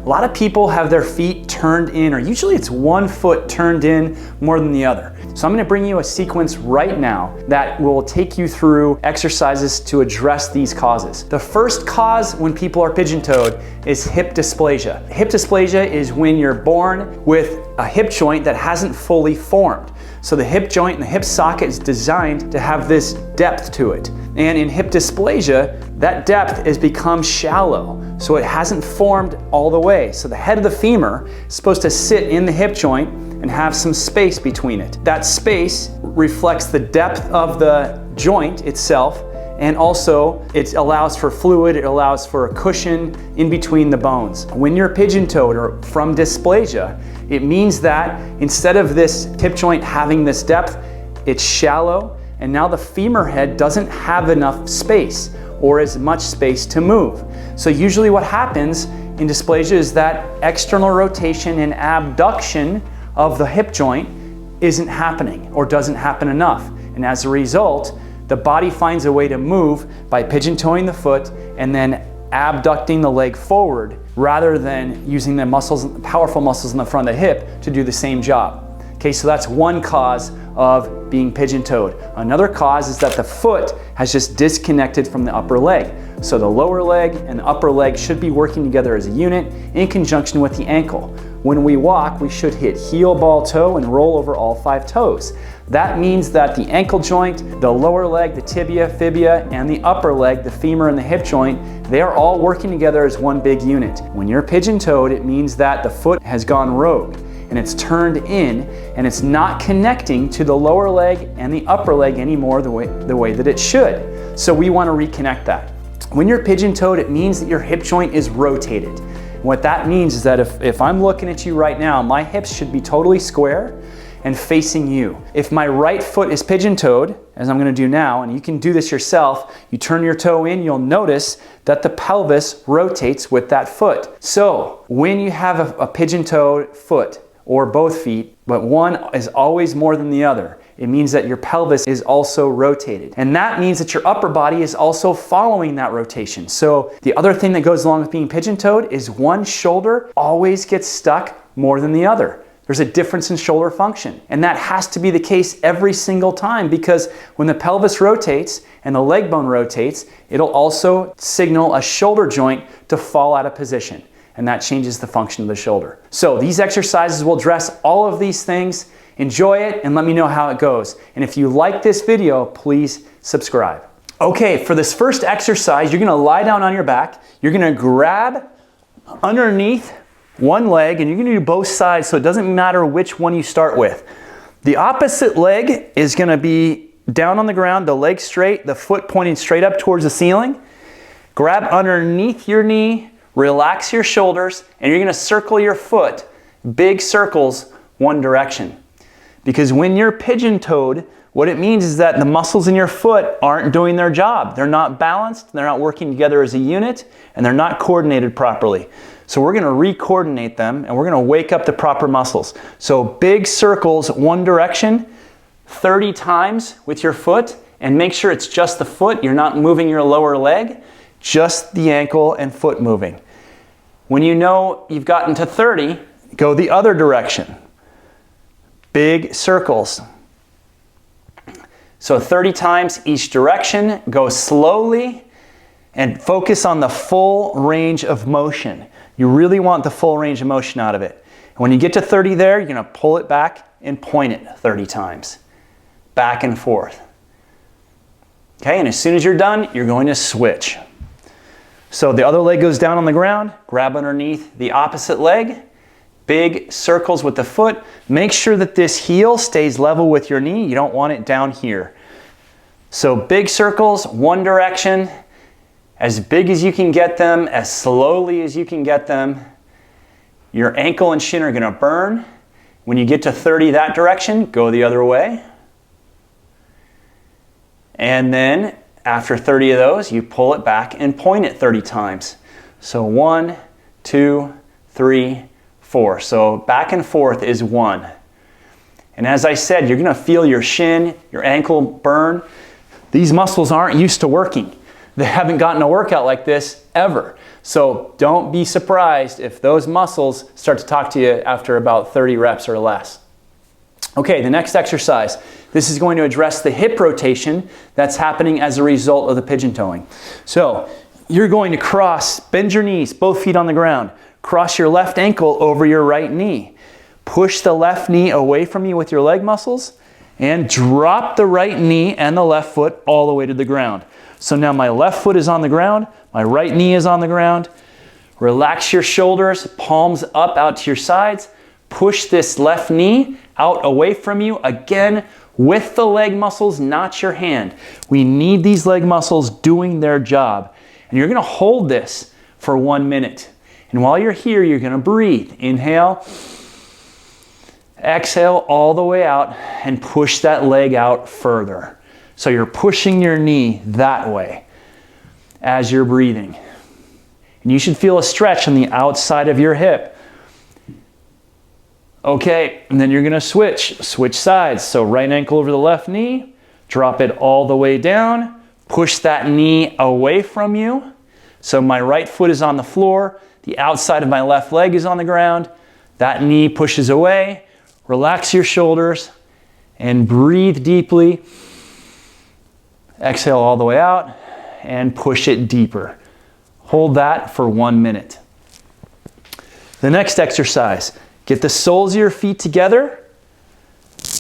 A lot of people have their feet turned in, or usually it's one foot turned in more than the other. So I'm going to bring you a sequence right now that will take you through exercises to address these causes. The first cause when people are pigeon-toed is hip dysplasia. Hip dysplasia is when you're born with a hip joint that hasn't fully formed. So the hip joint and the hip socket is designed to have this depth to it. And in hip dysplasia, that depth has become shallow, so it hasn't formed all the way. So the head of the femur is supposed to sit in the hip joint and have some space between it. That space reflects the depth of the joint itself, and also it allows for fluid, it allows for a cushion in between the bones. When you're pigeon-toed or from dysplasia, it means that instead of this hip joint having this depth, it's shallow, and now the femur head doesn't have enough space or as much space to move. So usually what happens in dysplasia is that external rotation and abduction of the hip joint isn't happening or doesn't happen enough. And as a result, the body finds a way to move by pigeon-toeing the foot and then abducting the leg forward rather than using the muscles, powerful muscles in the front of the hip to do the same job. Okay, so that's one cause of being pigeon-toed. Another cause is that the foot has just disconnected from the upper leg. So the lower leg and the upper leg should be working together as a unit in conjunction with the ankle. When we walk, we should hit heel, ball, toe, and roll over all 5 toes. That means that the ankle joint, the lower leg, the tibia, fibia, and the upper leg, the femur and the hip joint, they are all working together as one big unit. When you're pigeon-toed, it means that the foot has gone rogue and it's turned in and it's not connecting to the lower leg and the upper leg anymore the way that it should. So we want to reconnect that. When you're pigeon-toed, it means that your hip joint is rotated. What that means is that if I'm looking at you right now, my hips should be totally square and facing you. If my right foot is pigeon-toed, as I'm going to do now, and you can do this yourself, you turn your toe in, you'll notice that the pelvis rotates with that foot. So when you have a pigeon-toed foot, or both feet, but one is always more than the other, it means that your pelvis is also rotated. And that means that your upper body is also following that rotation. So the other thing that goes along with being pigeon-toed is one shoulder always gets stuck more than the other. There's a difference in shoulder function. And that has to be the case every single time, because when the pelvis rotates and the leg bone rotates, it'll also signal a shoulder joint to fall out of position. And that changes the function of the shoulder. So these exercises will address all of these things. Enjoy it and let me know how it goes. And if you like this video, please subscribe. Okay, for this first exercise, you're gonna lie down on your back. You're gonna grab underneath one leg and you're gonna do both sides, so it doesn't matter which one you start with. The opposite leg is gonna be down on the ground, the leg straight, the foot pointing straight up towards the ceiling. Grab underneath your knee, relax your shoulders, and you're gonna circle your foot, big circles, one direction. Because when you're pigeon-toed, what it means is that the muscles in your foot aren't doing their job. They're not balanced, they're not working together as a unit, and they're not coordinated properly. So we're gonna re-coordinate them, and we're gonna wake up the proper muscles. So big circles, one direction, 30 times with your foot, and make sure it's just the foot, you're not moving your lower leg, just the ankle and foot moving. When you know you've gotten to 30, go the other direction. Big circles. So 30 times each direction, go slowly and focus on the full range of motion. You really want the full range of motion out of it. And when you get to 30 there, you're gonna pull it back and point it 30 times. Back and forth. Okay, and as soon as you're done, you're going to switch. So the other leg goes down on the ground, grab underneath the opposite leg, big circles with the foot. Make sure that this heel stays level with your knee. You don't want it down here. So big circles, one direction, as big as you can get them, as slowly as you can get them. Your ankle and shin are gonna burn. When you get to 30 that direction, go the other way. And then after 30 of those, you pull it back and point it 30 times. So 1, 2, 3, 4. So back and forth is 1. And as I said, you're gonna feel your shin, your ankle burn. These muscles aren't used to working. They haven't gotten a workout like this ever. So don't be surprised if those muscles start to talk to you after about 30 reps or less. Okay, the next exercise. This is going to address the hip rotation that's happening as a result of the pigeon toeing. So you're going to cross, bend your knees, both feet on the ground. Cross your left ankle over your right knee. Push the left knee away from you with your leg muscles and drop the right knee and the left foot all the way to the ground. So now my left foot is on the ground, my right knee is on the ground. Relax your shoulders, palms up out to your sides. Push this left knee out away from you, again with the leg muscles, not your hand. We need these leg muscles doing their job. And you're gonna hold this for 1 minute. And while you're here, you're gonna breathe. Inhale, exhale all the way out, and push that leg out further. So you're pushing your knee that way as you're breathing. And you should feel a stretch on the outside of your hip. Okay, and then you're gonna switch sides. So right ankle over the left knee, drop it all the way down, push that knee away from you. So my right foot is on the floor, the outside of my left leg is on the ground, that knee pushes away, relax your shoulders, and breathe deeply. Exhale all the way out, and push it deeper. Hold that for 1 minute. The next exercise. Get the soles of your feet together,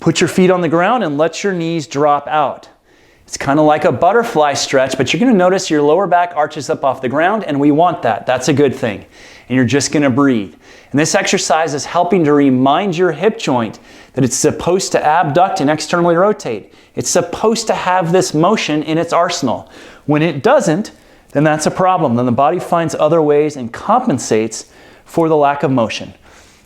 put your feet on the ground and let your knees drop out. It's kind of like a butterfly stretch, but you're going to notice your lower back arches up off the ground, and we want that. That's a good thing. And you're just going to breathe. And this exercise is helping to remind your hip joint that it's supposed to abduct and externally rotate. It's supposed to have this motion in its arsenal. When it doesn't, then that's a problem. Then the body finds other ways and compensates for the lack of motion.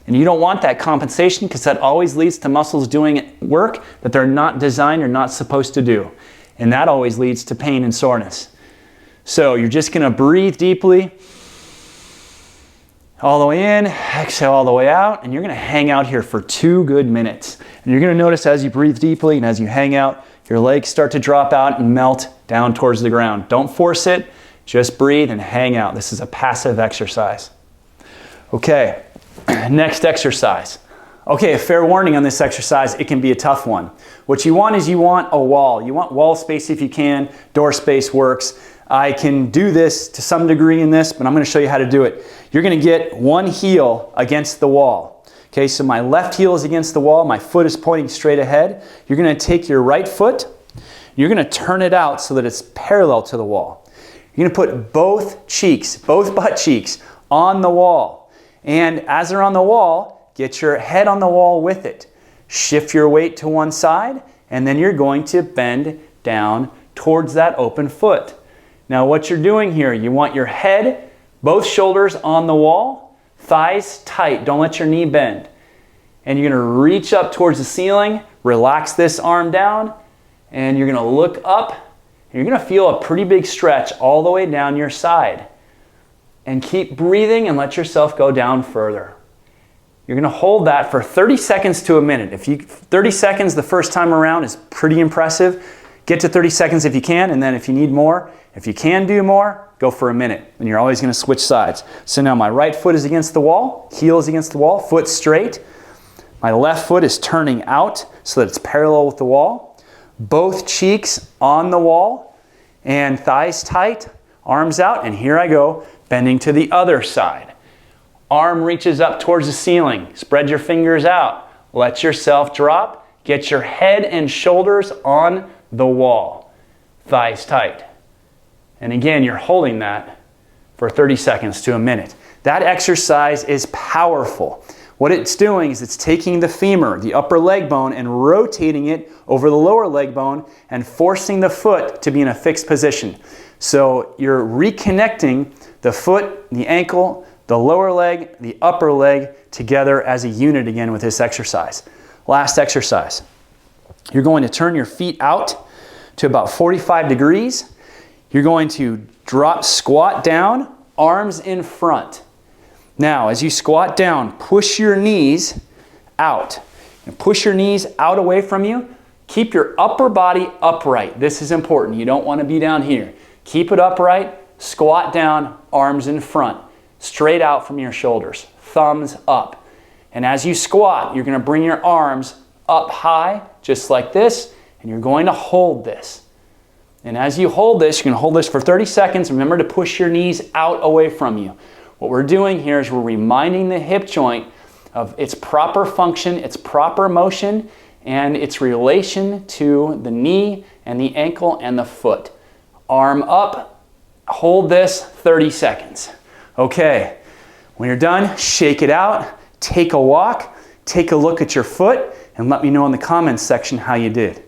And you don't want that compensation because that always leads to muscles doing work that they're not designed or not supposed to do. And that always leads to pain and soreness. So you're just going to breathe deeply all the way in, exhale all the way out, and you're going to hang out here for 2 good minutes. And you're going to notice as you breathe deeply and as you hang out, your legs start to drop out and melt down towards the ground. Don't force it, just breathe and hang out. This is a passive exercise. Okay. Next exercise. Okay, a fair warning on this exercise, it can be a tough one. What you want is you want a wall. You want wall space if you can. Door space works. I can do this to some degree in this, but I'm going to show you how to do it. You're going to get one heel against the wall. Okay, so my left heel is against the wall. My foot is pointing straight ahead. You're going to take your right foot. You're going to turn it out so that it's parallel to the wall. You're going to put both cheeks, both butt cheeks on the wall. And as they're on the wall, get your head on the wall with it. Shift your weight to one side, and then you're going to bend down towards that open foot. Now what you're doing here, you want your head, both shoulders on the wall, thighs tight, don't let your knee bend. And you're going to reach up towards the ceiling, relax this arm down, and you're going to look up, and you're going to feel a pretty big stretch all the way down your side. And keep breathing and let yourself go down further. You're going to hold that for 30 seconds to a minute. 30 seconds the first time around is pretty impressive. Get to 30 seconds if you can, and then if you need more, if you can do more, go for a minute. And you're always going to switch sides. So now my right foot is against the wall, heel is against the wall, foot straight. My left foot is turning out so that it's parallel with the wall. Both cheeks on the wall and thighs tight, arms out, and here I go. Bending to the other side. Arm reaches up towards the ceiling. Spread your fingers out. Let yourself drop. Get your head and shoulders on the wall. Thighs tight. And again, you're holding that for 30 seconds to a minute. That exercise is powerful. What it's doing is it's taking the femur, the upper leg bone, and rotating it over the lower leg bone and forcing the foot to be in a fixed position. So you're reconnecting the foot, the ankle, the lower leg, the upper leg together as a unit again with this exercise. Last exercise. You're going to turn your feet out to about 45 degrees. You're going to squat down, arms in front. Now, as you squat down, push your knees out. And push your knees out away from you. Keep your upper body upright. This is important. You don't want to be down here. Keep it upright. Squat down, arms in front, straight out from your shoulders, thumbs up. And as you squat, you're going to bring your arms up high, just like this, and you're going to hold this. And as you hold this, you're going to hold this for 30 seconds. Remember to push your knees out away from you. What we're doing here is we're reminding the hip joint of its proper function, its proper motion, and its relation to the knee and the ankle and the foot. Arm up, hold this 30 seconds. Okay, when you're done, shake it out, take a walk, take a look at your foot, and let me know in the comments section how you did.